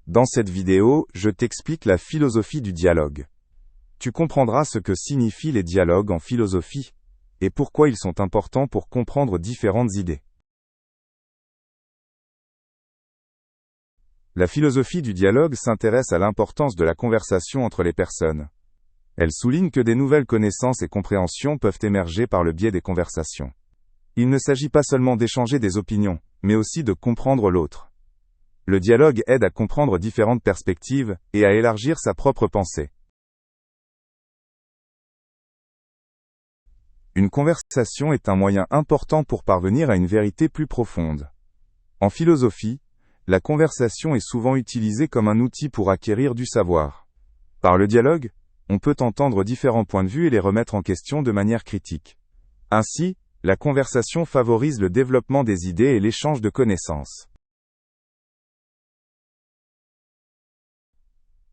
Dans cette vidéo, je t'explique la philosophie du dialogue. Tu comprendras ce que signifient les dialogues en philosophie, et pourquoi ils sont importants pour comprendre différentes idées. La philosophie du dialogue s'intéresse à l'importance de la conversation entre les personnes. Elle souligne que des nouvelles connaissances et compréhensions peuvent émerger par le biais des conversations. Il ne s'agit pas seulement d'échanger des opinions, mais aussi de comprendre l'autre. Le dialogue aide à comprendre différentes perspectives et à élargir sa propre pensée. Une conversation est un moyen important pour parvenir à une vérité plus profonde. En philosophie, la conversation est souvent utilisée comme un outil pour acquérir du savoir. Par le dialogue, on peut entendre différents points de vue et les remettre en question de manière critique. Ainsi, la conversation favorise le développement des idées et l'échange de connaissances.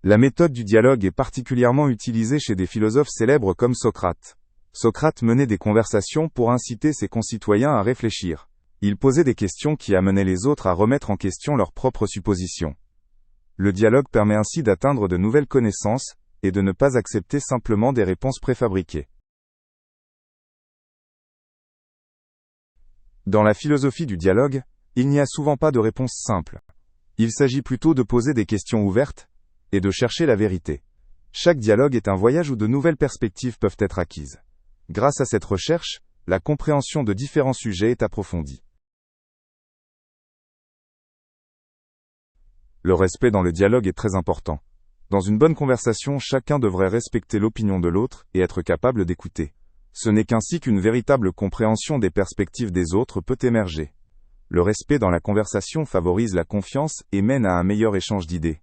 La méthode du dialogue est particulièrement utilisée chez des philosophes célèbres comme Socrate. Socrate menait des conversations pour inciter ses concitoyens à réfléchir. Il posait des questions qui amenaient les autres à remettre en question leurs propres suppositions. Le dialogue permet ainsi d'atteindre de nouvelles connaissances et de ne pas accepter simplement des réponses préfabriquées. Dans la philosophie du dialogue, il n'y a souvent pas de réponse simple. Il s'agit plutôt de poser des questions ouvertes et de chercher la vérité. Chaque dialogue est un voyage où de nouvelles perspectives peuvent être acquises. Grâce à cette recherche, la compréhension de différents sujets est approfondie. Le respect dans le dialogue est très important. Dans une bonne conversation, chacun devrait respecter l'opinion de l'autre et être capable d'écouter. Ce n'est qu'ainsi qu'une véritable compréhension des perspectives des autres peut émerger. Le respect dans la conversation favorise la confiance et mène à un meilleur échange d'idées.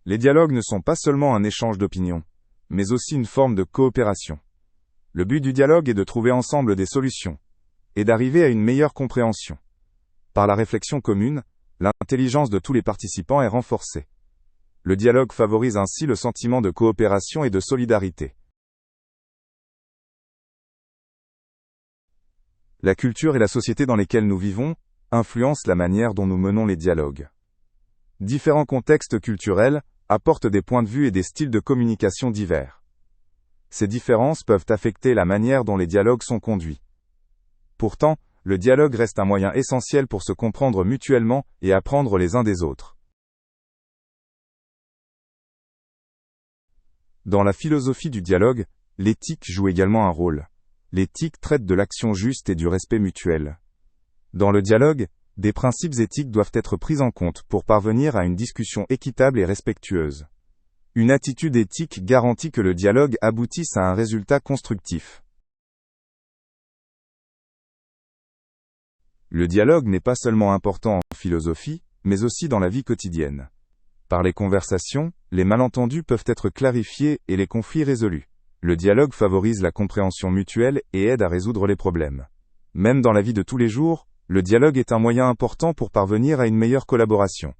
Les dialogues ne sont pas seulement un échange d'opinions, mais aussi une forme de coopération. Le but du dialogue est de trouver ensemble des solutions, et d'arriver à une meilleure compréhension. Par la réflexion commune, l'intelligence de tous les participants est renforcée. Le dialogue favorise ainsi le sentiment de coopération et de solidarité. La culture et la société dans lesquelles nous vivons influencent la manière dont nous menons les dialogues. Différents contextes culturels apportent des points de vue et des styles de communication divers. Ces différences peuvent affecter la manière dont les dialogues sont conduits. Pourtant, le dialogue reste un moyen essentiel pour se comprendre mutuellement et apprendre les uns des autres. Dans la philosophie du dialogue, l'éthique joue également un rôle. L'éthique traite de l'action juste et du respect mutuel. Dans le dialogue, des principes éthiques doivent être pris en compte pour parvenir à une discussion équitable et respectueuse. Une attitude éthique garantit que le dialogue aboutisse à un résultat constructif. Le dialogue n'est pas seulement important en philosophie, mais aussi dans la vie quotidienne. Par les conversations, les malentendus peuvent être clarifiés et les conflits résolus. Le dialogue favorise la compréhension mutuelle et aide à résoudre les problèmes. Même dans la vie de tous les jours, le dialogue est un moyen important pour parvenir à une meilleure collaboration.